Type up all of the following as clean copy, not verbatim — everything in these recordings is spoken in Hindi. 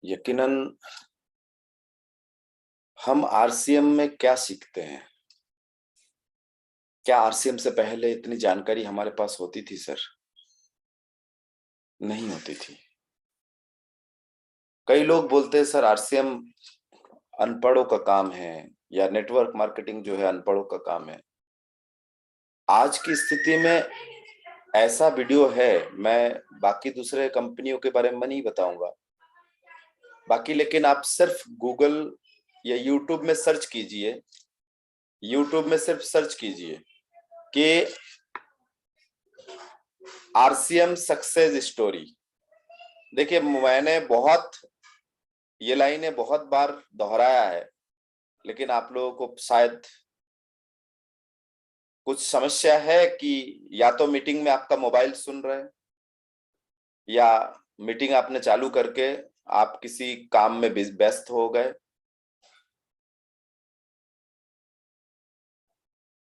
यकीनन हम आरसीएम में क्या सीखते हैं? क्या आरसीएम से पहले इतनी जानकारी हमारे पास होती थी सर? नहीं होती थी। कई लोग बोलते हैं सर आरसीएम अनपढ़ों का काम है या नेटवर्क मार्केटिंग जो है अनपढ़ों का काम है। आज की स्थिति में ऐसा वीडियो है, मैं बाकी दूसरे कंपनियों के बारे में नहीं बताऊंगा बाकी, लेकिन आप सिर्फ गूगल या यूट्यूब में सर्च कीजिए। यूट्यूब में सिर्फ सर्च कीजिए कि आरसीएम सक्सेस स्टोरी। देखिए, मैंने ये लाइनें बहुत बार दोहराया है, लेकिन आप लोगों को शायद कुछ समस्या है कि या तो मीटिंग में आपका मोबाइल सुन रहे हैं या मीटिंग आपने चालू करके आप किसी काम में व्यस्त हो गए।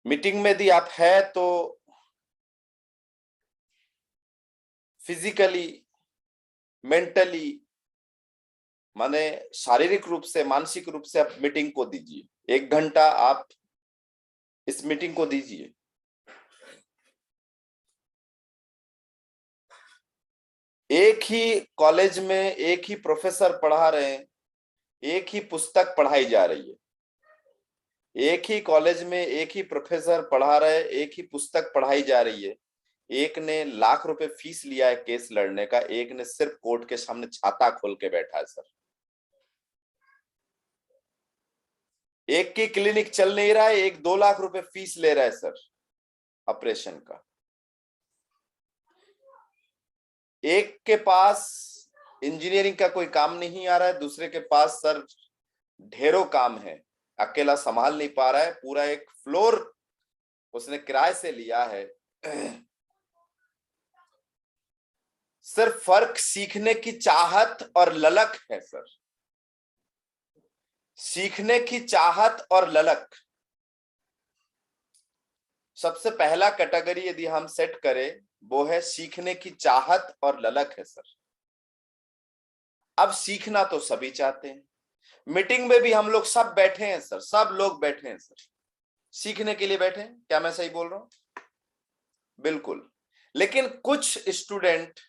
मीटिंग में यदि आप है तो फिजिकली, मेंटली, माने शारीरिक रूप से, मानसिक रूप से आप मीटिंग को दीजिए। 1 घंटा आप इस मीटिंग को दीजिए। एक ही कॉलेज में एक ही प्रोफेसर पढ़ा रहे हैं, एक ही पुस्तक पढ़ाई जा रही है। एक ही कॉलेज में एक ही प्रोफेसर पढ़ा रहे, एक ही पुस्तक पढ़ाई जा रही है। एक ने लाख रुपए फीस लिया है केस लड़ने का, एक ने सिर्फ कोर्ट के सामने छाता खोल के बैठा है सर। एक की क्लिनिक चल नहीं रहा है, एक 2 लाख रुपए फीस ले रहा है सर ऑपरेशन का। एक के पास इंजीनियरिंग का कोई काम नहीं आ रहा है, दूसरे के पास सर ढेरों काम है, अकेला संभाल नहीं पा रहा है। पूरा एक फ्लोर उसने किराए से लिया है। सिर्फ फर्क सीखने की चाहत और ललक है सर। सीखने की चाहत और ललक। सबसे पहला कैटेगरी यदि हम सेट करें वो है सीखने की चाहत और ललक है सर। अब सीखना तो सभी चाहते हैं। मीटिंग में भी हम लोग सब बैठे हैं सर, सब लोग बैठे हैं सर, सीखने के लिए बैठे हैं। क्या मैं सही बोल रहा हूं? बिल्कुल। लेकिन कुछ स्टूडेंट,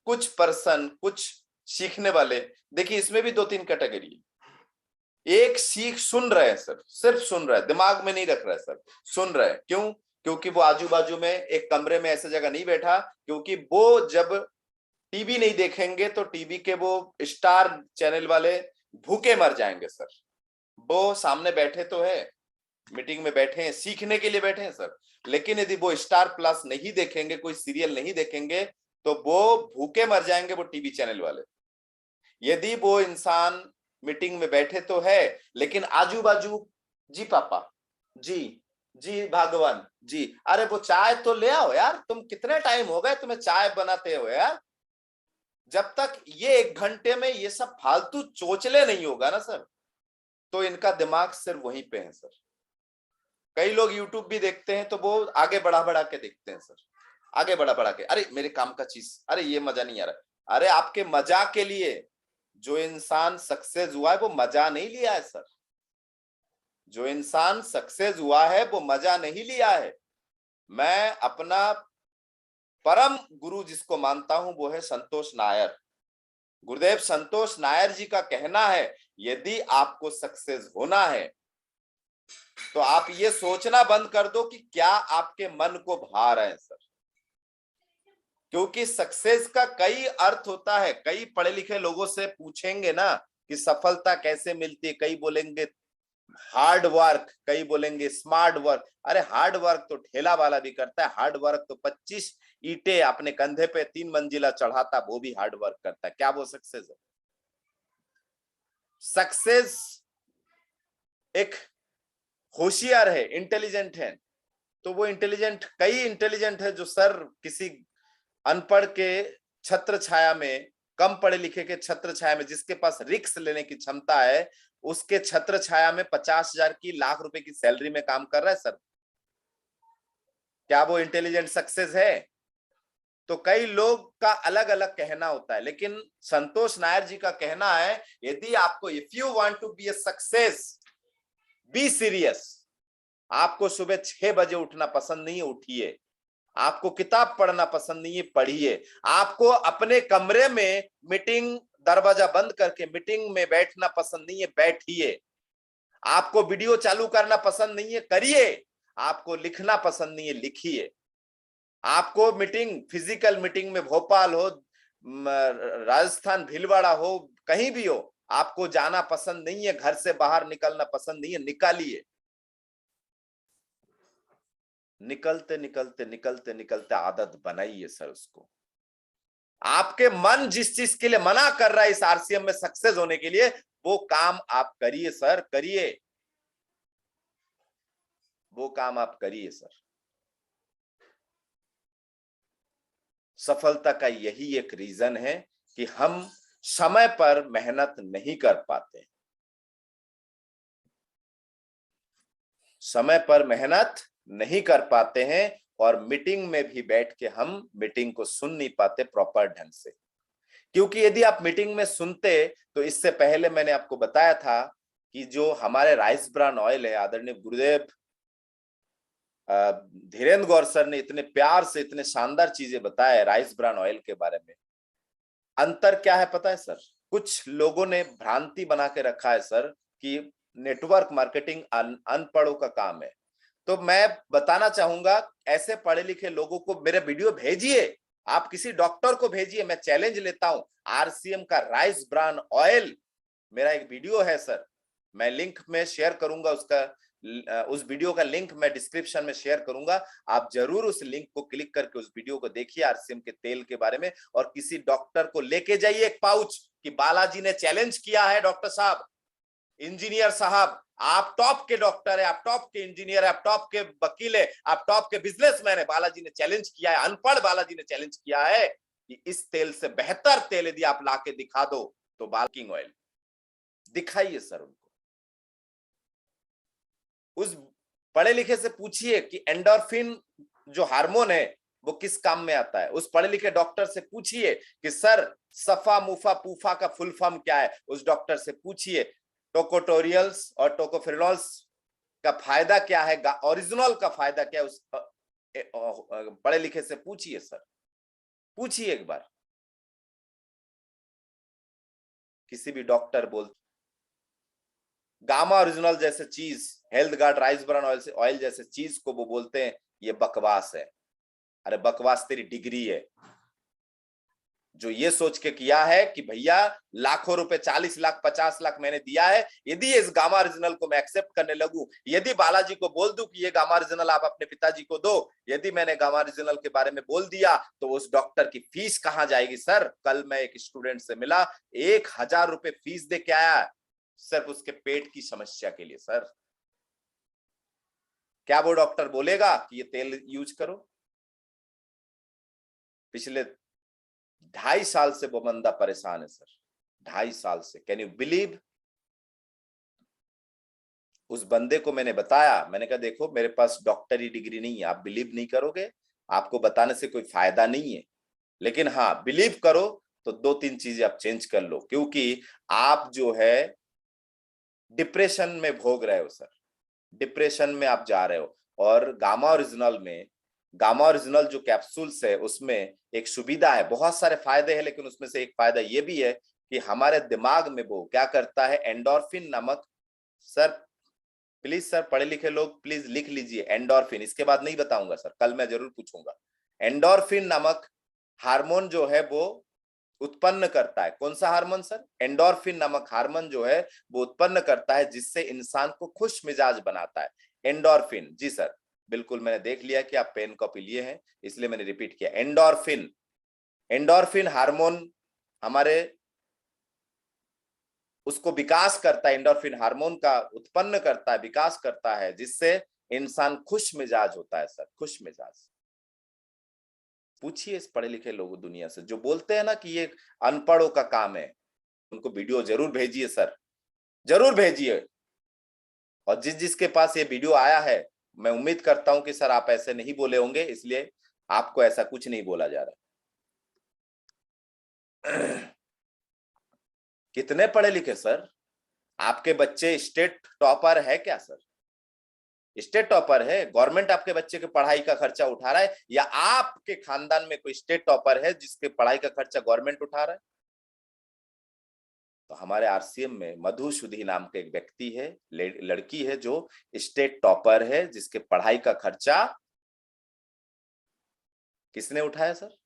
कुछ पर्सन, कुछ सीखने वाले, देखिए इसमें भी 2-3 कैटेगरी है। एक सीख सुन रहे हैं सर, सिर्फ सुन रहे हैं, दिमाग में नहीं रख रहे सर, सुन रहे हैं। क्यों? क्योंकि वो आजू बाजू में एक कमरे में ऐसे जगह नहीं बैठा, क्योंकि वो जब टीवी नहीं देखेंगे तो टीवी के वो स्टार चैनल वाले भूखे मर जाएंगे सर। वो सामने बैठे तो है, मीटिंग में बैठे हैं, सीखने के लिए बैठे हैं सर, लेकिन यदि वो स्टार प्लस नहीं देखेंगे, कोई सीरियल नहीं देखेंगे, तो वो भूखे मर जाएंगे, वो टीवी चैनल वाले। यदि वो इंसान मीटिंग में बैठे तो है, लेकिन आजू बाजू, जी पापा, जी जी भागवान जी, अरे वो चाय तो ले आओ यार, तुम कितने टाइम हो गए तुम्हें चाय बनाते हो यार। जब तक ये 1 घंटे में ये सब फालतू चोचले नहीं होगा ना सर, तो इनका दिमाग सिर्फ वहीं पे है सर। कई लोग यूट्यूब भी देखते हैं तो वो आगे बढ़ा बढ़ा के देखते हैं सर, आगे बढ़ा बढ़ा के, अरे मेरे काम का चीज, अरे ये मजा नहीं आ रहा। अरे आपके मजा के लिए जो इंसान सक्सेस हुआ है वो मजा नहीं लिया है सर। जो इंसान सक्सेस हुआ है वो मजा नहीं लिया है। मैं अपना परम गुरु जिसको मानता हूं वो है संतोष नायर। गुरुदेव संतोष नायर जी का कहना है, यदि आपको सक्सेस होना है तो आप ये सोचना बंद कर दो कि क्या आपके मन को भा रहे हैं सर। क्योंकि सक्सेस का कई अर्थ होता है। कई पढ़े लिखे लोगों से पूछेंगे ना कि सफलता कैसे मिलती है, कई बोलेंगे हार्ड वर्क, कई बोलेंगे स्मार्ट वर्क। अरे हार्ड वर्क तो ठेला वाला भी करता है, हार्ड वर्क तो 25 ईंटें अपने कंधे पे 3 मंजिला चढ़ाता, वो भी हार्ड वर्क करता है। क्या वो सक्सेस है? सक्सेस एक होशियार है, इंटेलिजेंट है, तो वो इंटेलिजेंट, कई इंटेलिजेंट है जो सर किसी अनपढ़ के छत्र छाया में, कम पढ़े लिखे के छत्र छाया में, जिसके पास रिस्क लेने की क्षमता है, उसके छत्र छाया में 50,000 की, लाख रुपए की सैलरी में काम कर रहा है सर। क्या वो इंटेलिजेंट सक्सेस है? तो कई लोग का अलग अलग कहना होता है, लेकिन संतोष नायर जी का कहना है यदि आपको if you want to be a success, be serious. आपको सुबह 6 बजे उठना पसंद नहीं है, उठिए। आपको किताब पढ़ना पसंद नहीं है, पढ़िए। आपको अपने कमरे में मीटिंग दरवाजा बंद करके मीटिंग में बैठना पसंद नहीं है, बैठिए। आपको वीडियो चालू करना पसंद नहीं है, करिए। आपको लिखना पसंद नहीं है, लिखिए। आपको मीटिंग, फिजिकल मीटिंग में भोपाल हो, राजस्थान भीलवाड़ा हो, कहीं भी हो, आपको जाना पसंद नहीं है, घर से बाहर निकलना पसंद नहीं है, निकालिए। निकलते निकलते निकलते निकलते आदत बनाइए सर उसको। आपके मन जिस चीज के लिए मना कर रहा है इस आरसीएम में सक्सेस होने के लिए, वो काम आप करिए सर, करिए। वो काम आप करिए सर। सफलता का यही एक रीजन है कि हम समय पर मेहनत नहीं कर पाते। समय पर मेहनत नहीं कर पाते हैं और मीटिंग में भी बैठ के हम मीटिंग को सुन नहीं पाते प्रॉपर ढंग से। क्योंकि यदि आप मीटिंग में सुनते, तो इससे पहले मैंने आपको बताया था कि जो हमारे राइस ब्रान ऑयल है, आदरणीय गुरुदेव धीरेन्द्र गौर सर ने इतने प्यार से इतने शानदार चीजें बताए राइस ब्रान ऑयल के बारे में। अंतर क्या है पता है सर? कुछ लोगों ने भ्रांति बना के रखा है सर कि नेटवर्क मार्केटिंग अनपढ़ों का काम है। तो मैं बताना चाहूंगा, ऐसे पढ़े लिखे लोगों को मेरे वीडियो भेजिए। आप किसी डॉक्टर को भेजिए, मैं चैलेंज लेता हूं। आरसीएम का राइस ब्रान ऑयल मेरा एक वीडियो है सर, मैं लिंक में शेयर करूंगा उसका, उस वीडियो का लिंक मैं डिस्क्रिप्शन में शेयर करूंगा। आप जरूर उस लिंक को क्लिक करके उस वीडियो को देखिए आरसीएम के तेल के बारे में, और किसी डॉक्टर को लेके जाइए एक पाउच कि बालाजी ने चैलेंज किया है, डॉक्टर साहब, इंजीनियर साहब, आप टॉप के डॉक्टर है, आप टॉप के इंजीनियर है, आप टॉप के वकील है, आप टॉप के बिजनेसमैन है, बालाजी ने चैलेंज किया है, अनपढ़ बालाजी ने चैलेंज किया है कि इस तेल से बेहतर तेल यदि आप लाके दिखा दो तो बाल्किंग ऑयल दिखाइए सर उनको। उस पढ़े लिखे से पूछिए कि एंडोर्फिन जो हार्मोन है वो किस काम में आता है। उस पढ़े लिखे डॉक्टर से पूछिए कि सर सफा मुफा पूफा का फुल फॉर्म क्या है, उस डॉक्टर से पूछिए। टोकोटोरियल्स और टोकोफेरोल्स का फायदा क्या है, ओरिजिनल का फायदा क्या है, उस पढ़े लिखे से पूछिए सर, पूछिए एक बार। किसी भी डॉक्टर बोल गामा ओरिजिनल जैसे चीज, health guard rice bran oil जैसे चीज को वो बोलते हैं ये बकवास है। अरे बकवास तेरी डिग्री है जो ये सोच के किया है कि भैया लाखों रुपए, 40 लाख 50 लाख मैंने दिया है, यदि इस गामा ओरिजिनल को मैं एक्सेप्ट करने लगूं, यदि बालाजी को बोल दूं कि ये गामा ओरिजिनल आप अपने पिताजी को दो, यदि मैंने गामा ओरिजिनल के बारे में बोल दिया तो उस डॉक्टर की फीस कहां जाएगी सर? कल मैं एक स्टूडेंट से मिला, 1000 रुपए फीस दे के आया सिर्फ उसके पेट की समस्या के लिए। सर क्या वो डॉक्टर बोलेगा कि ये तेल यूज करो? पिछले 2.5 साल से वो बंदा परेशान है सर, 2.5 साल से। Can you believe? उस बंदे को मैंने बताया, मैंने कहा देखो मेरे पास डॉक्टरी डिग्री नहीं है, आप बिलीव नहीं करोगे, आपको बताने से कोई फायदा नहीं है, लेकिन हाँ बिलीव करो तो 2-3 चीजें आप चेंज कर लो, क्योंकि आप जो है डिप्रेशन में भोग रहे हो सर, डिप्रेशन में आप जा रहे हो। और गामा ओरिजिनल में, गामा ओरिजिनल जो कैप्सूल्स है उसमें एक सुविधा है, बहुत सारे फायदे हैं, लेकिन उसमें से एक फायदा ये भी है कि हमारे दिमाग में वो क्या करता है, एंडोर्फिन नामक, सर प्लीज सर पढ़े लिखे लोग प्लीज लिख लीजिए एंडोर्फिन, इसके बाद नहीं बताऊंगा सर, कल मैं जरूर पूछूंगा। एंडोर्फिन नामक हार्मोन जो है वो उत्पन्न करता है। कौन सा हार्मोन सर? एंडोर्फिन नामक हार्मोन जो है वो उत्पन्न करता है, जिससे इंसान को खुश मिजाज बनाता है। एंडोर्फिन, जी सर बिल्कुल, मैंने देख लिया कि आप पेन कॉपी लिए हैं इसलिए मैंने रिपीट किया। एंडोर्फिन, एंडोर्फिन हार्मोन हमारे उसको विकास करता है, एंडोर्फिन हार्मोन का उत्पन्न करता है, विकास करता है, जिससे इंसान खुश मिजाज होता है सर, खुश मिजाज। पूछिए इस पढ़े लिखे लोगों दुनिया से जो बोलते हैं ना कि ये अनपढ़ों का काम है, उनको वीडियो जरूर भेजिए सर, जरूर भेजिए। और जिस जिसके पास ये वीडियो आया है, मैं उम्मीद करता हूं कि सर आप ऐसे नहीं बोले होंगे, इसलिए आपको ऐसा कुछ नहीं बोला जा रहा। कितने पढ़े लिखे सर? आपके बच्चे स्टेट टॉपर है क्या सर? स्टेट टॉपर है? गवर्नमेंट आपके बच्चे के पढ़ाई का खर्चा उठा रहा है, या आपके खानदान में कोई स्टेट टॉपर है जिसके पढ़ाई का खर्चा गवर्नमेंट उठा रहा है? तो हमारे आरसीएम में मधु सुधी नाम के एक व्यक्ति है, लड़की है जो स्टेट टॉपर है, जिसके पढ़ाई का खर्चा किसने उठाया सर?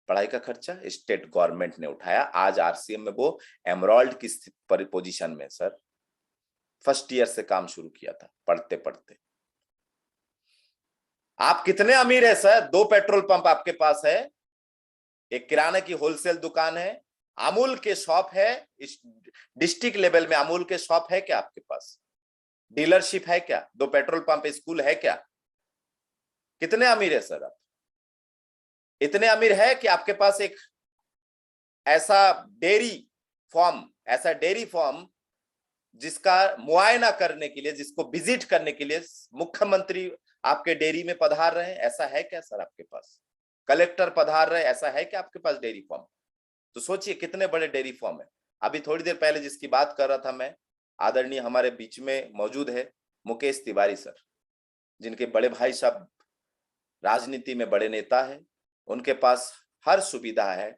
पढ़ाई का खर्चा स्टेट गवर्नमेंट ने उठाया। आज आरसीएम में वो एमरॉल्ड की पोजीशन में सर, फर्स्ट ईयर से काम शुरू किया था पढ़ते पढ़ते। आप कितने अमीर है सर? 2 पेट्रोल पंप आपके पास है, एक किराने की होलसेल दुकान है, अमूल के शॉप है, इस डिस्ट्रिक्ट लेवल में अमूल के शॉप है क्या आपके पास? डीलरशिप है क्या? 2 पेट्रोल पंप, स्कूल है क्या? कितने अमीर है सर आप? इतने अमीर है कि आपके पास एक ऐसा डेयरी फॉर्म जिसका मुआयना करने के लिए, जिसको विजिट करने के लिए मुख्यमंत्री आपके डेयरी में पधार रहे हैं, ऐसा है क्या सर आपके पास? कलेक्टर पधार रहे, ऐसा है क्या आपके पास डेयरी फॉर्म? तो सोचिए कितने बड़े डेयरी फॉर्म है। अभी थोड़ी देर पहले जिसकी बात कर रहा था मैं, आदरणीय हमारे बीच में मौजूद है मुकेश तिवारी सर, जिनके बड़े भाई साहब राजनीति में बड़े नेता है, उनके पास हर सुविधा है,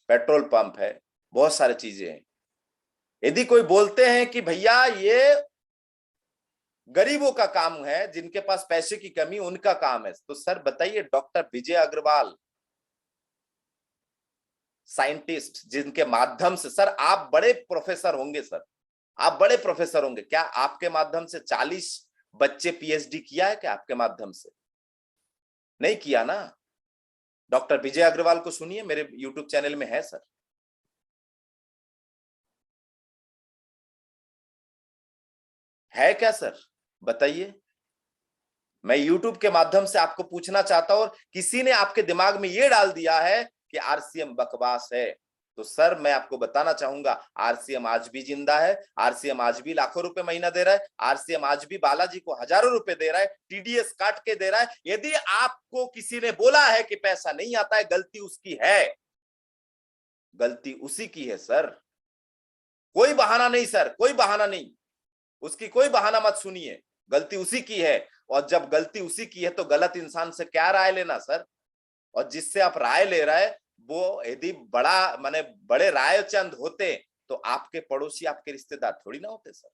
पेट्रोल पंप है, बहुत सारी चीजें हैं। यदि कोई बोलते हैं कि भैया ये गरीबों का काम है, जिनके पास पैसे की कमी उनका काम है, तो सर बताइए डॉक्टर विजय अग्रवाल साइंटिस्ट, जिनके माध्यम से सर आप बड़े प्रोफेसर होंगे सर, आप बड़े प्रोफेसर होंगे, क्या आपके माध्यम से 40 बच्चे पीएचडी किया है क्या आपके माध्यम से? नहीं किया ना। डॉक्टर विजय अग्रवाल को सुनिए, मेरे यूट्यूब चैनल में है सर। है क्या सर? बताइए। मैं यूट्यूब के माध्यम से आपको पूछना चाहता हूं, और किसी ने आपके दिमाग में यह डाल दिया है कि आरसीएम बकवास है, तो सर मैं आपको बताना चाहूंगा आरसीएम आज भी जिंदा है, आरसीएम आज भी लाखों रुपए महीना दे रहा है, आरसीएम आज भी बालाजी को हजारों रुपए दे रहा है, टीडीएस काट के दे रहा है। यदि आपको किसी ने बोला है कि पैसा नहीं आता है, गलती उसकी है, गलती उसी की है सर। कोई बहाना नहीं सर, कोई बहाना नहीं, उसकी कोई बहाना मत सुनिए, गलती उसी की है। और जब गलती उसी की है तो गलत इंसान से क्या राय लेना सर? और जिससे आप राय ले रहे हैं वो यदि बड़ा माने बड़े रायचंद होते तो आपके पड़ोसी आपके रिश्तेदार थोड़ी ना होते सर,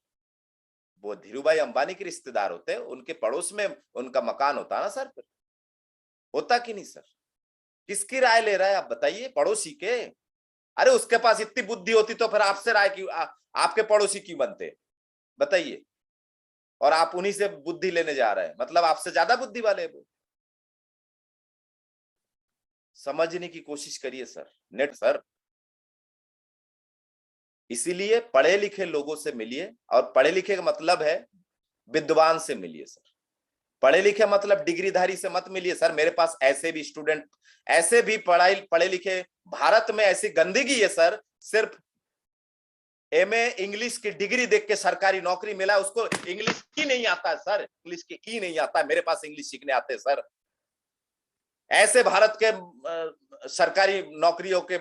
वो धीरूभाई अंबानी के रिश्तेदार होते, उनके पड़ोस में उनका मकान होता ना सर, फिर होता कि नहीं सर? किसकी राय ले रहा है आप बताइए? पड़ोसी के। अरे उसके पास इतनी बुद्धि होती तो फिर आपसे राय क्यों, आपके पड़ोसी क्यों बनते? बताइए। और आप उन्हीं से बुद्धि लेने जा रहे हैं, मतलब आपसे ज्यादा बुद्धि वाले वो। समझने की कोशिश करिए सर, नेट सर। इसीलिए पढ़े लिखे लोगों से मिलिए, और पढ़े लिखे का मतलब है विद्वान से मिलिए सर। पढ़े लिखे मतलब डिग्रीधारी से मत मिलिए सर। मेरे पास ऐसे भी स्टूडेंट, ऐसे भी पढ़े लिखे, भारत में ऐसी गंदगी है सर, सिर्फ एमए इंग्लिश की डिग्री देख के सरकारी नौकरी मिला, उसको इंग्लिश ही नहीं आता सर, इंग्लिश की ही नहीं आता। मेरे पास इंग्लिश सीखने आते सर। ऐसे भारत के सरकारी नौकरियों के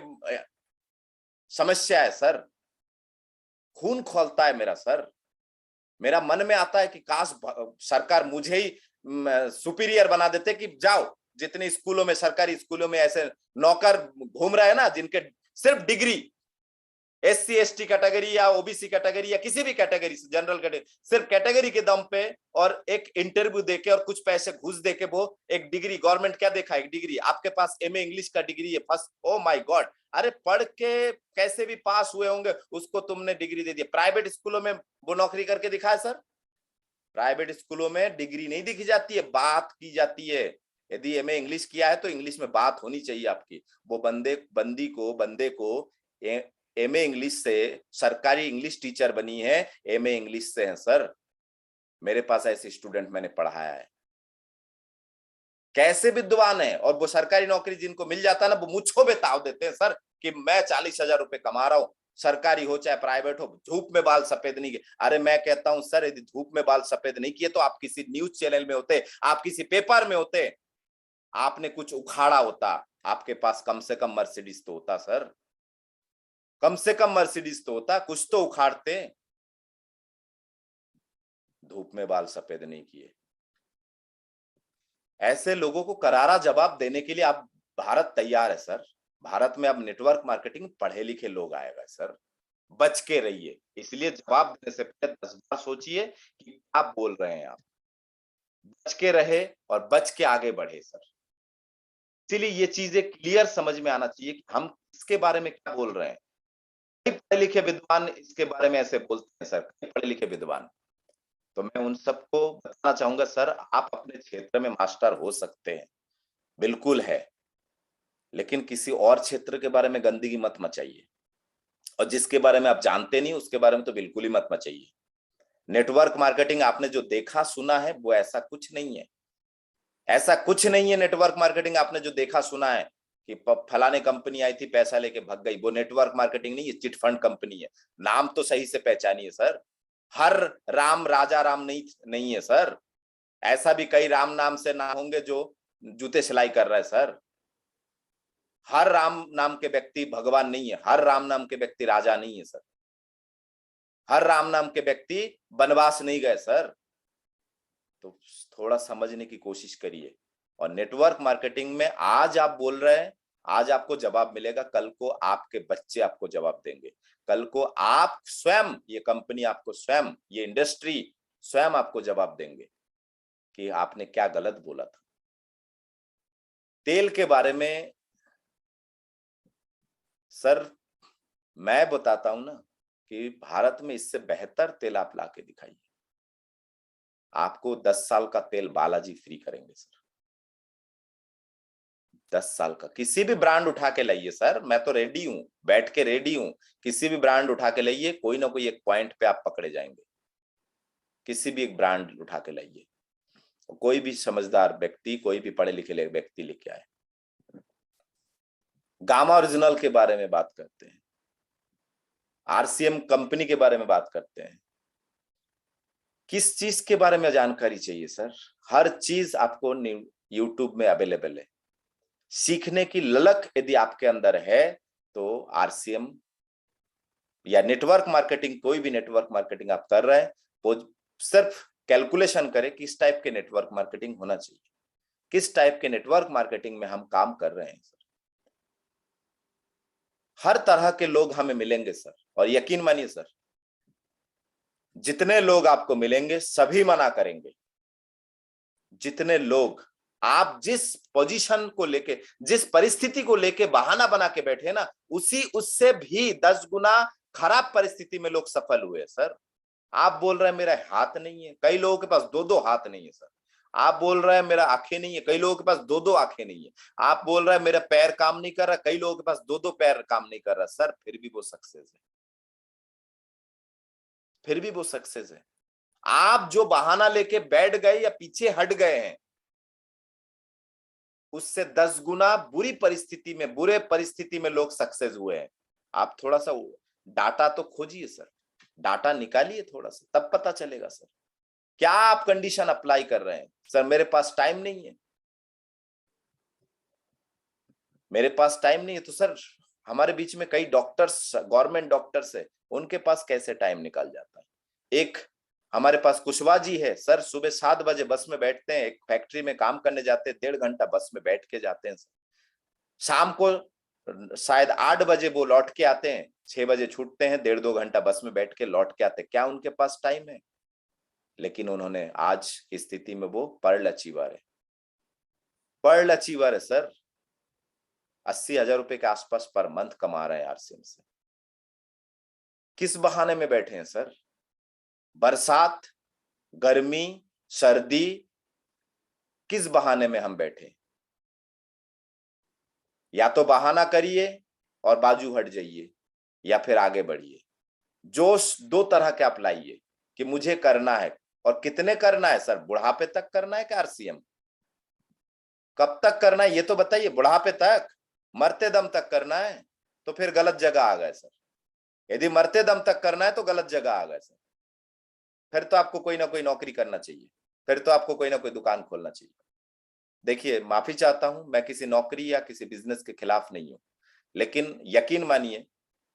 समस्या है सर। खून खौलता है मेरा सर। मेरा मन में आता है कि काश सरकार मुझे ही सुपीरियर बना देते, कि जाओ जितने स्कूलों में, सरकारी स्कूलों में ऐसे नौकर घूम रहे हैं ना, जिनके सिर्फ डिग्री, एससी एसटी कैटेगरी या ओबीसी कैटेगरी या किसी भी कैटेगरी से, जनरल कैटेगरी, सिर्फ कैटेगरी के दम पे और एक इंटरव्यू देके और कुछ पैसे घूस देके वो एक डिग्री, गवर्नमेंट क्या देखा, एक डिग्री। आपके पास एमए इंग्लिश का डिग्री है, फर्स्ट, ओ माय गॉड, अरे पढ़ के कैसे भी पास हुए होंगे, उसको तुमने डिग्री दे दी। प्राइवेट स्कूलों में वो नौकरी करके दिखाए सर? प्राइवेट स्कूलों में डिग्री नहीं दिखी जाती है, बात की जाती है। यदि एमए इंग्लिश किया है तो इंग्लिश में बात होनी चाहिए आपकी। वो बंदे को एमए इंग्लिश से सरकारी इंग्लिश टीचर बनी है, एमए इंग्लिश से है सर। मेरे पास ऐसे स्टूडेंट मैंने पढ़ाया है, कैसे विद्वान है। और वो सरकारी नौकरी जिनको मिल जाता है ना, वो मुझको बेताव देते हैं सर कि मैं 40,000 रुपए कमा रहा हूं, सरकारी हो चाहे प्राइवेट हो, धूप में बाल सफेद नहीं किए। अरे मैं कहता हूं सर, यदि धूप में बाल सफेद नहीं किए तो आप किसी न्यूज चैनल में होते, आप किसी पेपर में होते, आपने कुछ उखाड़ा होता, आपके पास कम से कम मर्सिडीज तो होता सर। कम से कम मर्सिडीज तो होता, कुछ तो उखाड़ते। धूप में बाल सफेद नहीं किए। ऐसे लोगों को करारा जवाब देने के लिए आप, भारत तैयार है सर। भारत में अब नेटवर्क मार्केटिंग पढ़े लिखे लोग आएगा सर, बच के रहिए। इसलिए जवाब देने से पहले 10 बार सोचिए कि आप बोल रहे हैं, आप बच के रहे और बच के आगे बढ़े सर। इसीलिए ये चीजें क्लियर समझ में आना चाहिए कि हम इसके बारे में क्या बोल रहे हैं। कई पढ़े लिखे विद्वान इसके बारे में ऐसे बोलते हैं सर, कई पढ़े लिखे विद्वान। तो मैं उन सबको बताना चाहूंगा सर, आप अपने क्षेत्र में मास्टर हो सकते हैं, बिल्कुल है, लेकिन किसी और क्षेत्र के बारे में गंदगी मत मचाइए। और जिसके बारे में आप जानते नहीं उसके बारे में तो बिल्कुल ही मत मचाइए। नेटवर्क मार्केटिंग आपने जो देखा सुना है वो ऐसा कुछ नहीं है, ऐसा कुछ नहीं है। नेटवर्क मार्केटिंग आपने जो देखा सुना है कि फलाने कंपनी आई थी पैसा लेके भग गई, वो नेटवर्क मार्केटिंग नहीं है, चिट फंड कंपनी है। नाम तो सही से पहचानिए सर। हर राम राजा राम नहीं है सर। ऐसा भी कई राम नाम से ना होंगे जो जूते सिलाई कर रहा है सर। हर राम नाम के व्यक्ति भगवान नहीं है, हर राम नाम के व्यक्ति राजा नहीं है सर, हर राम नाम के व्यक्ति वनवास नहीं गए सर। तो थोड़ा समझने की कोशिश करिए। और नेटवर्क मार्केटिंग में आज आप बोल रहे हैं, आज आपको जवाब मिलेगा, कल को आपके बच्चे आपको जवाब देंगे, कल को आप स्वयं, ये कंपनी आपको स्वयं, ये इंडस्ट्री स्वयं आपको जवाब देंगे कि आपने क्या गलत बोला था। तेल के बारे में सर मैं बताता हूं ना कि भारत में इससे बेहतर तेल आप लाके दिखाइए, आपको 10 साल का तेल बालाजी फ्री करेंगे सर। 10 साल का किसी भी ब्रांड उठा के लाइए सर, मैं तो रेडी हूं, बैठ के रेडी हूं। किसी भी ब्रांड उठा के लाइए, कोई ना कोई एक पॉइंट पे आप पकड़े जाएंगे। किसी भी एक ब्रांड उठा के लाइए, कोई भी समझदार व्यक्ति, कोई भी पढ़े लिखे व्यक्ति लेके आए। गामा ओरिजिनल के बारे में बात करते हैं, आरसीएम कंपनी के बारे में बात करते हैं। किस चीज के बारे में जानकारी चाहिए सर? हर चीज आपको यूट्यूब में अवेलेबल है। सीखने की ललक यदि आपके अंदर है तो आरसीएम या नेटवर्क मार्केटिंग, कोई भी नेटवर्क मार्केटिंग आप कर रहे हैं, वो सिर्फ कैलकुलेशन करें किस टाइप के नेटवर्क मार्केटिंग होना चाहिए, किस टाइप के नेटवर्क मार्केटिंग में हम काम कर रहे हैं सर। हर तरह के लोग हमें मिलेंगे सर, और यकीन मानिए सर, जितने लोग आपको मिलेंगे सभी मना करेंगे। जितने लोग, आप जिस पोजीशन को लेके, जिस परिस्थिति को लेके बहाना बना के बैठे ना, उससे भी 10 गुना खराब परिस्थिति में लोग सफल हुए सर। आप बोल रहे हैं मेरा हाथ नहीं है, कई लोगों के पास 2-2 हाथ नहीं है सर। आप बोल रहे हैं मेरा आंखें नहीं है, कई लोगों के पास 2-2 आंखें नहीं है। आप बोल रहे हैं मेरा पैर काम नहीं कर रहा, कई लोगों के पास 2-2 पैर काम नहीं कर रहा सर, फिर भी वो सक्सेस है, फिर भी वो सक्सेस है। आप जो बहाना लेके बैठ गए या पीछे हट गए हैं, उससे 10 गुना बुरी परिस्थिति में, बुरे परिस्थिति में लोग सक्सेस हुए हैं। आप थोड़ा सा डाटा तो खोजिए सर, डाटा निकालिए थोड़ा सा, तब पता चलेगा सर क्या आप कंडीशन अप्लाई कर रहे हैं। सर मेरे पास टाइम नहीं है, मेरे पास टाइम नहीं है, तो सर हमारे बीच में कई डॉक्टर्स, गवर्नमेंट डॉक्टर्स है, उनके पास कैसे टाइम निकल जाता है। एक हमारे पास कुशवाहा जी है सर, सुबह 7 बजे बस में बैठते हैं, एक फैक्ट्री में काम करने जाते हैं, 1.5 घंटा बस में बैठ के जाते हैं सर। शाम को शायद 8 बजे वो लौट के आते हैं, 6 बजे छूटते हैं, 1.5-2 घंटा बस में बैठ के लौट के आते हैं। क्या उनके पास टाइम है? लेकिन उन्होंने आज की स्थिति में वो पर्ल अचीवर है, पर्ल अचीवर है सर। 80,000 रुपए के आसपास पर मंथ कमा रहे हैं आरसीएम से। किस बहाने में बैठे हैं सर? बरसात, गर्मी, सर्दी, किस बहाने में हम बैठे? या तो बहाना करिए और बाजू हट जाइए, या फिर आगे बढ़िए। जोश 2 तरह के आप लाइए कि मुझे करना है, और कितने करना है सर? बुढ़ापे तक करना है कि आरसीएम? कब तक करना है ये तो बताइए। बुढ़ापे तक, मरते दम तक करना है तो फिर गलत जगह आ गए सर। यदि मरते दम तक करना है तो गलत जगह आ गए सर। फिर तो आपको कोई ना कोई नौकरी करना चाहिए, फिर तो आपको कोई ना कोई दुकान खोलना चाहिए। देखिए माफी चाहता हूं, मैं किसी नौकरी या किसी बिजनेस के खिलाफ नहीं हूं, लेकिन यकीन मानिए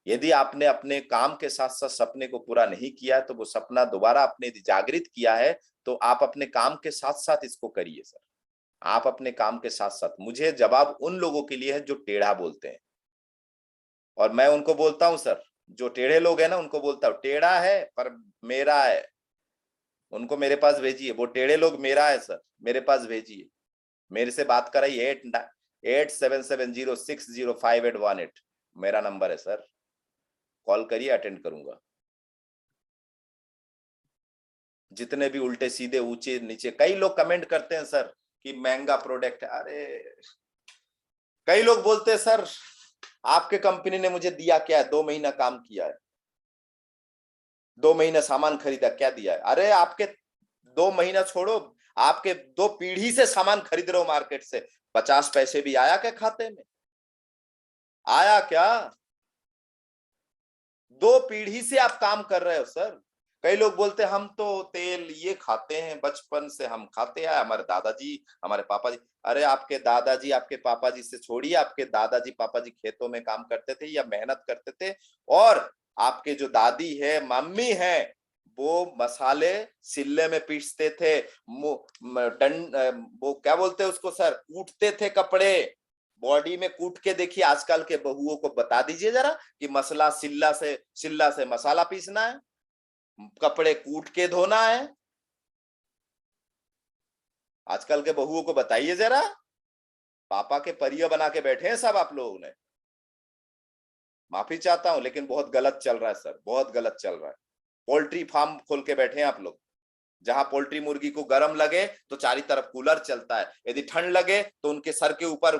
यदि आपने अपने काम के साथ साथ सपने को पूरा नहीं किया तो वो सपना दोबारा आपने यदि जागृत किया है तो आप अपने काम के साथ साथ इसको करिए सर। आप अपने काम के साथ साथ, मुझे जवाब उन लोगों के लिए है जो टेढ़ा बोलते हैं, और मैं उनको बोलता हूं सर, जो टेढ़े लोग हैं ना उनको बोलता हूं टेढ़ा है पर मेरा है, उनको मेरे पास भेजिए। वो टेढ़े लोग मेरा है सर, मेरे पास भेजिए, मेरे से बात कराइए। 8770605818 मेरा नंबर है सर, कॉल करिए, अटेंड करूंगा। जितने भी उल्टे सीधे ऊंचे नीचे, कई लोग कमेंट करते हैं सर कि महंगा प्रोडक्ट है। अरे कई लोग बोलते हैं सर आपके कंपनी ने मुझे दिया क्या है, 2 महीना काम किया है, 2 महीना सामान खरीदा, क्या दिया है? अरे आपके 2 महीना छोड़ो, आपके 2 पीढ़ी से सामान खरीद रहे हो मार्केट से, 50 पैसे भी आया क्या खाते में? आया क्या? 2 पीढ़ी से आप काम कर रहे हो सर। कई लोग बोलते हैं हम तो तेल ये खाते हैं, बचपन से हम खाते आए, हमारे दादाजी हमारे पापा जी। अरे आपके दादाजी आपके पापा जी से छोड़िए, आपके दादाजी पापा जी खेतों में काम करते थे या मेहनत करते थे, और आपके जो दादी है मम्मी है वो मसाले सिल्ले में पीसते थे, वो क्या बोलते हैं उसको सर, कूटते थे कपड़े, बॉडी में कूट के देखिए। आजकल के बहुओं को बता दीजिए जरा कि मसला सिल्ला से मसाला पीसना है, कपड़े कूट के धोना है। आजकल के बहुओं को बताइए जरा, पापा के परिया बना के बैठे हैं सब आप लोगों ने। माफी चाहता हूं लेकिन बहुत गलत चल रहा है सर, बहुत गलत चल रहा है। पोल्ट्री फार्म खोल के बैठे हैं आप लोग, जहां पोल्ट्री मुर्गी को गर्म लगे तो चारी तरफ कूलर चलता है, यदि ठंड लगे तो उनके सर के ऊपर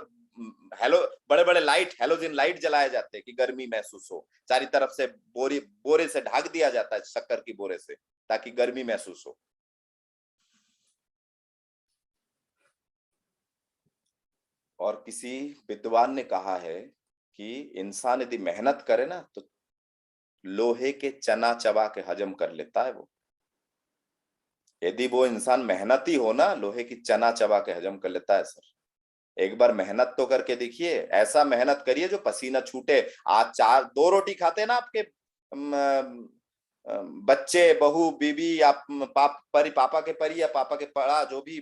हेलो बड़े बड़े लाइट, हेलोजन लाइट जलाए जाते हैं कि गर्मी महसूस हो, चारी तरफ से बोरे से ढक दिया जाता है, शक्कर की बोरे से, ताकि गर्मी महसूस हो। और किसी विद्वान ने कहा है कि इंसान यदि मेहनत करे ना तो लोहे के चना चबा के हजम कर लेता है वो। यदि वो इंसान मेहनती हो ना, लोहे की चना चबा के हजम कर लेता है सर। एक बार मेहनत तो करके देखिए, ऐसा मेहनत करिए जो पसीना छूटे। आज 2 रोटी खाते हैं ना आपके बच्चे, बहू, बीबी, आप पापा के परी या पापा के पड़ा, जो भी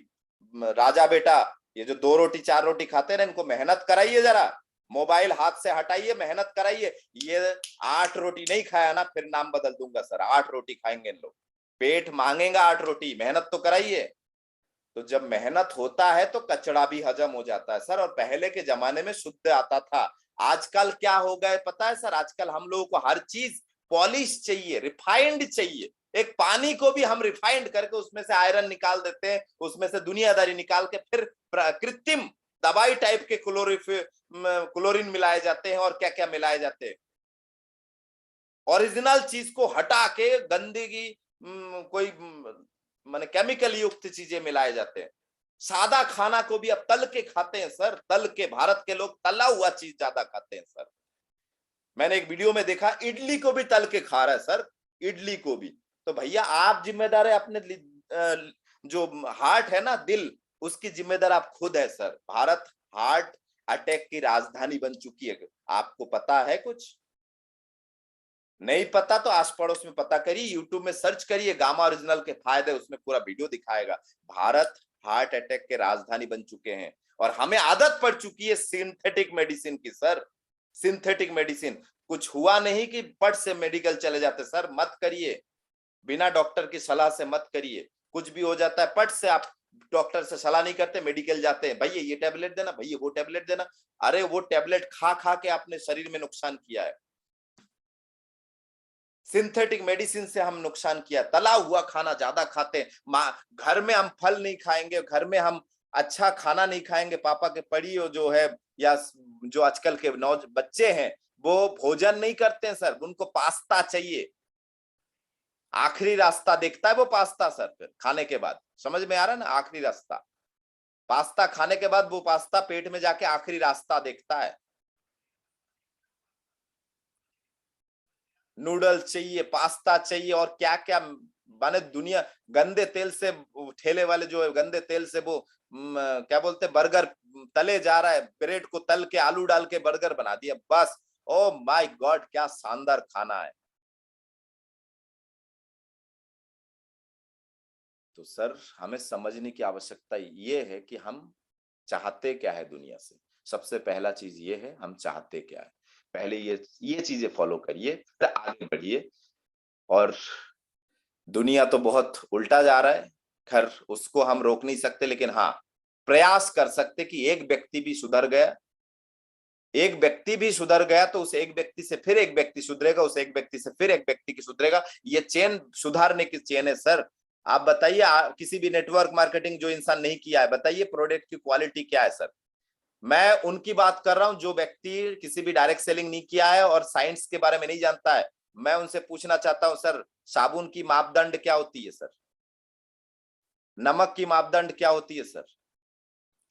राजा बेटा, ये जो 2 रोटी 4 रोटी खाते हैं ना, इनको मेहनत कराइए जरा, मोबाइल हाथ से हटाइए, मेहनत कराइए। ये 8 रोटी नहीं खाया ना, फिर नाम बदल दूंगा सर, 8 रोटी खाएंगे इन लोग, पेट मांगेगा 8 रोटी, मेहनत तो कराइए। तो जब मेहनत होता है तो कचड़ा भी हजम हो जाता है सर। और पहले के जमाने में शुद्ध आता था। आजकल क्या हो गया पता है सर, आजकल हम लोगों को हर चीज पॉलिश चाहिए, रिफाइंड चाहिए। एक पानी को भी हम रिफाइंड करके उसमें से आयरन निकाल देते हैं, उसमें से दुनियादारी निकाल के फिर कृत्रिम दवाई टाइप के क्लोरीन मिलाए जाते हैं, और क्या क्या मिलाए जाते हैं। ओरिजिनल चीज को हटा के गंदगी, कोई माने केमिकल युक्त चीजें मिलाए जाते हैं। सादा खाना को भी अब तल के खाते हैं सर, तल के। भारत के लोग तला हुआ चीज ज्यादा खाते हैं सर। मैंने एक वीडियो में देखा, इडली को भी तल के खा रहा है सर, इडली को भी। तो भैया आप जिम्मेदार है अपने जो हार्ट है ना, दिल, उसकी जिम्मेदार आप खुद है सर। भारत हार्ट अटैक की राजधानी बन चुकी है। आपको पता है कुछ? नहीं पता तो आस पड़ोस में पता करिए, यूट्यूब में सर्च करिए गामा ओरिजिनल के फायदे, उसमें पूरा वीडियो दिखाएगा। भारत हार्ट अटैक के राजधानी बन चुके हैं, और हमें आदत पड़ चुकी है सिंथेटिक मेडिसिन की सर। सिंथेटिक मेडिसिन, कुछ हुआ नहीं कि पट से मेडिकल चले जाते सर, मत करिए। बिना डॉक्टर की सलाह से मत करिए। कुछ भी हो जाता है पट से आप डॉक्टर से सलाह नहीं करते, मेडिकल जाते हैं, भैया ये टैबलेट देना, भैया वो टैबलेट देना। अरे वो टैबलेट खा खा के आपने शरीर में नुकसान किया है। सिंथेटिक मेडिसिन से हम नुकसान किया। तला हुआ खाना ज्यादा खाते हैं, घर में हम फल नहीं खाएंगे, घर में हम अच्छा खाना नहीं खाएंगे। पापा के पड़ी जो है, या जो आजकल के बच्चे हैं, वो भोजन नहीं करते हैं सर, उनको पास्ता चाहिए। आखिरी रास्ता देखता है वो पास्ता सर, फिर खाने के बाद समझ में आ रहा है ना, आखिरी रास्ता पास्ता खाने के बाद, वो पास्ता पेट में जाके आखिरी रास्ता देखता है। नूडल्स चाहिए, पास्ता चाहिए, और क्या क्या माने दुनिया। गंदे तेल से, ठेले वाले जो है गंदे तेल से वो क्या बोलते हैं, बर्गर तले जा रहा है, ब्रेड को तल के आलू डाल के बर्गर बना दिया बस। ओ माय गॉड, क्या शानदार खाना है। तो सर हमें समझने की आवश्यकता ये है कि हम चाहते क्या है दुनिया से। सबसे पहला चीज ये है, हम चाहते क्या है। पहले ये चीजें फॉलो करिए, फिर आगे बढ़िए। और दुनिया तो बहुत उल्टा जा रहा है, खैर उसको हम रोक नहीं सकते, लेकिन हाँ प्रयास कर सकते कि एक व्यक्ति भी सुधर गया, एक व्यक्ति भी सुधर गया तो उस एक व्यक्ति से फिर एक व्यक्ति सुधरेगा, उस एक व्यक्ति से फिर एक व्यक्ति की सुधरेगा। ये चेन सुधारने की चेन है सर। आप बताइए, किसी भी नेटवर्क मार्केटिंग जो इंसान नहीं किया है, बताइए प्रोडक्ट की क्वालिटी क्या है सर। मैं उनकी बात कर रहा हूं जो व्यक्ति किसी भी डायरेक्ट सेलिंग नहीं किया है और साइंस के बारे में नहीं जानता है। मैं उनसे पूछना चाहता हूं सर, साबुन की मापदंड क्या होती है सर, नमक की मापदंड क्या होती है सर,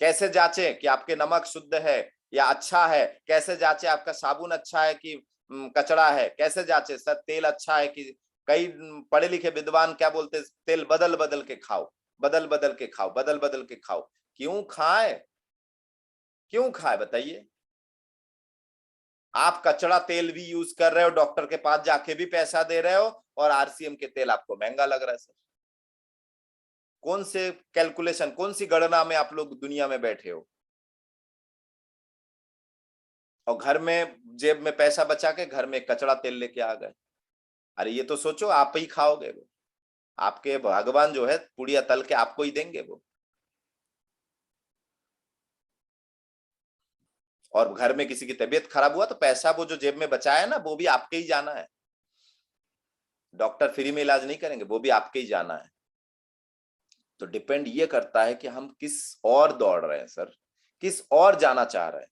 कैसे जांचे कि आपके नमक शुद्ध है या अच्छा है, कैसे जांचे आपका साबुन अच्छा है कि कचड़ा है, कैसे जांचे सर तेल अच्छा है कि। कई पढ़े लिखे विद्वान क्या बोलते, तेल बदल बदल के खाओ, बदल बदल के खाओ, बदल बदल के खाओ। क्यों खाए, क्यों खाए बताइए। आप कचड़ा तेल भी यूज कर रहे हो, डॉक्टर के पास जाके भी पैसा दे रहे हो, और आरसीएम के तेल आपको महंगा लग रहा है सर। कौन से कैलकुलेशन, कौन सी गणना में आप लोग दुनिया में बैठे हो। और घर में जेब में पैसा बचा के घर में कचड़ा तेल लेके आ गए। अरे ये तो सोचो, आप ही खाओगे वो, आपके भगवान जो है पुड़िया तल के आपको ही देंगे वो। और घर में किसी की तबीयत खराब हुआ तो पैसा वो जो जेब में बचाया है ना, वो भी आपके ही जाना है। डॉक्टर फ्री में इलाज नहीं करेंगे, वो भी आपके ही जाना है। तो डिपेंड ये करता है कि हम किस और दौड़ रहे हैं सर, किस और जाना चाह रहे हैं।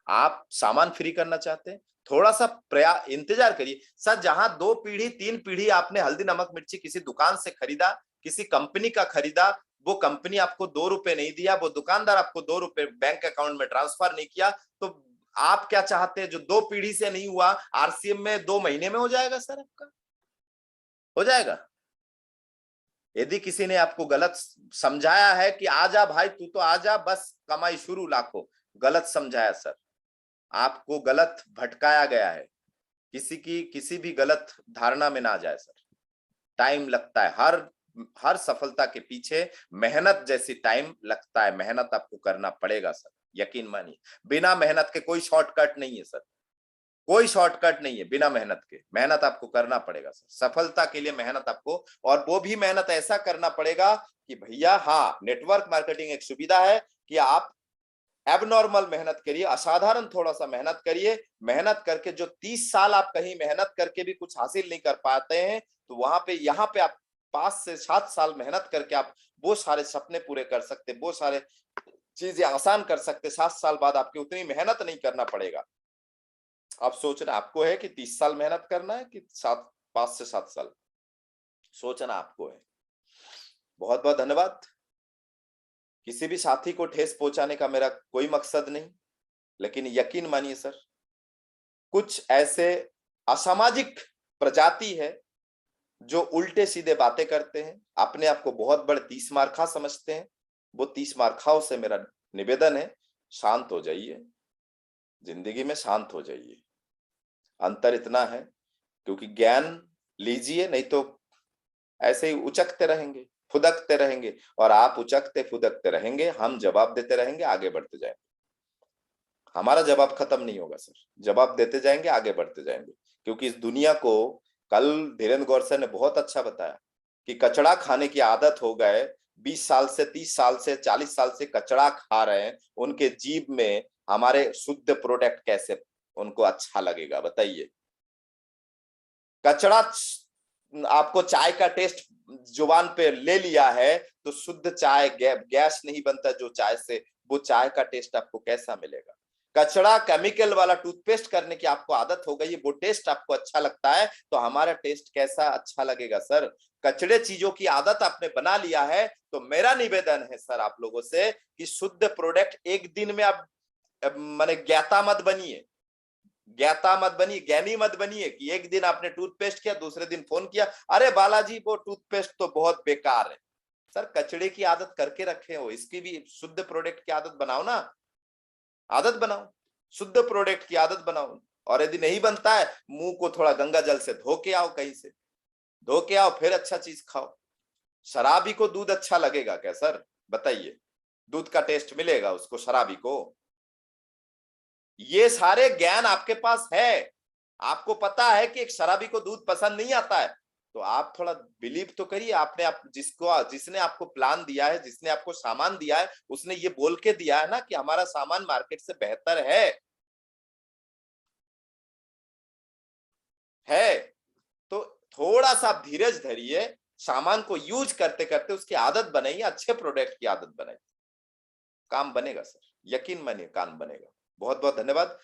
आप सामान फ्री करना चाहते हैं, थोड़ा सा प्रयास इंतजार करिए सर। जहां 2 पीढ़ी 3 पीढ़ी आपने हल्दी नमक मिर्ची किसी दुकान से खरीदा, किसी कंपनी का खरीदा, वो कंपनी आपको 2 रुपए नहीं दिया, वो दुकानदार आपको 2 रुपए बैंक अकाउंट में ट्रांसफर नहीं किया, तो आप क्या चाहते हैं जो 2 पीढ़ी से नहीं हुआ, आरसीएम में 2 महीने में हो जाएगा सर, आपका हो जाएगा। यदि किसी ने आपको गलत समझाया है कि आजा भाई तू तो आजा बस कमाई शुरू लाखों, गलत समझाया सर, आपको गलत भटकाया गया है। किसी भी गलत धारणा में ना जाए सर। टाइम लगता है, हर हर सफलता के पीछे मेहनत जैसी टाइम लगता है, मेहनत आपको करना पड़ेगा सर, यकीन मानिए। बिना मेहनत के कोई शॉर्टकट नहीं है सर, कोई शॉर्टकट नहीं है बिना मेहनत के। मेहनत आपको करना पड़ेगा सर, सफलता के लिए मेहनत आपको, और वो भी मेहनत ऐसा करना पड़ेगा कि भैया हाँ नेटवर्क मार्केटिंग एक सुविधा है कि आप एबनॉर्मल मेहनत करिए, असाधारण थोड़ा सा मेहनत करिए। मेहनत करके जो 30 साल आप कहीं मेहनत करके भी कुछ हासिल नहीं कर पाते हैं, तो वहां पे यहाँ पे आप 5 से 7 साल मेहनत करके आप वो सारे सपने पूरे कर सकते, वो सारे चीजें आसान कर सकते। 7 साल बाद आपकी उतनी मेहनत नहीं करना पड़ेगा। आप सोचना आपको है कि 30 साल मेहनत करना है कि 5 से 7 साल, सोचना आपको है। बहुत बहुत धन्यवाद। किसी भी साथी को ठेस पहुंचाने का मेरा कोई मकसद नहीं, लेकिन यकीन मानिए सर, कुछ ऐसे असामाजिक प्रजाति है जो उल्टे सीधे बातें करते हैं, अपने आप को बहुत बड़े 30 मार खा समझते हैं। वो 30 मार खाओं से मेरा निवेदन है, शांत हो जाइए, जिंदगी में शांत हो जाइए। अंतर इतना है, क्योंकि ज्ञान लीजिए नहीं तो ऐसे ही उचकते रहेंगे, फुदकते रहेंगे, और आप उचकते फुदकते रहेंगे, हम जवाब देते रहेंगे, आगे बढ़ते जाएंगे। हमारा जवाब खत्म नहीं होगा सर, जवाब देते जाएंगे, आगे बढ़ते जाएंगे। क्योंकि इस दुनिया को, कल धीरेन्द्र गौरसर ने बहुत अच्छा बताया कि कचड़ा खाने की आदत हो गए, 20 साल से 30 साल से 40 साल से कचड़ा खा रहे हैं, उनके जीभ में हमारे शुद्ध प्रोडक्ट कैसे उनको अच्छा लगेगा बताइए। कचड़ा आपको चाय का टेस्ट जुबान पे ले लिया है, तो शुद्ध चाय गैस नहीं बनता जो चाय से, वो चाय का टेस्ट आपको कैसा मिलेगा। कचड़ा केमिकल वाला टूथपेस्ट करने की आपको आदत हो गई है, वो टेस्ट आपको अच्छा लगता है, तो हमारा टेस्ट कैसा अच्छा लगेगा सर। कचड़े चीजों की आदत आपने बना लिया है, तो मेरा निवेदन है सर आप लोगों से कि शुद्ध प्रोडक्ट एक दिन में आप माने ज्ञाता मत बनिए, ज्ञाता मत बनिए, ज्ञानी मत बनिए कि एक दिन आपने टूथपेस्ट किया, दूसरे दिन फोन किया, अरे बालाजी वो टूथपेस्ट तो बहुत बेकार है। सर कचड़े की आदत करके रखे हो, इसकी भी शुद्ध प्रोडक्ट की आदत बनाओ ना, आदत बनाओ, शुद्ध प्रोडक्ट की आदत बनाओ। और यदि नहीं बनता है, मुंह को थोड़ा गंगा जल से धो के आओ, कहीं से धो के आओ, फिर अच्छा चीज खाओ। शराबी को दूध अच्छा लगेगा क्या सर? बताइए, दूध का टेस्ट मिलेगा उसको, शराबी को? ये सारे ज्ञान आपके पास है, आपको पता है कि एक शराबी को दूध पसंद नहीं आता है, तो आप थोड़ा बिलीव तो करिए। आपने जिसने आपको प्लान दिया है, जिसने आपको सामान दिया है, उसने ये बोल के दिया है ना कि हमारा सामान मार्केट से बेहतर है। तो थोड़ा सा आप धीरज धरिए, सामान को यूज करते करते उसकी आदत बनाइए, अच्छे प्रोडक्ट की आदत बनाइए, काम बनेगा सर, यकीन मानिए काम बनेगा। बहुत बहुत धन्यवाद।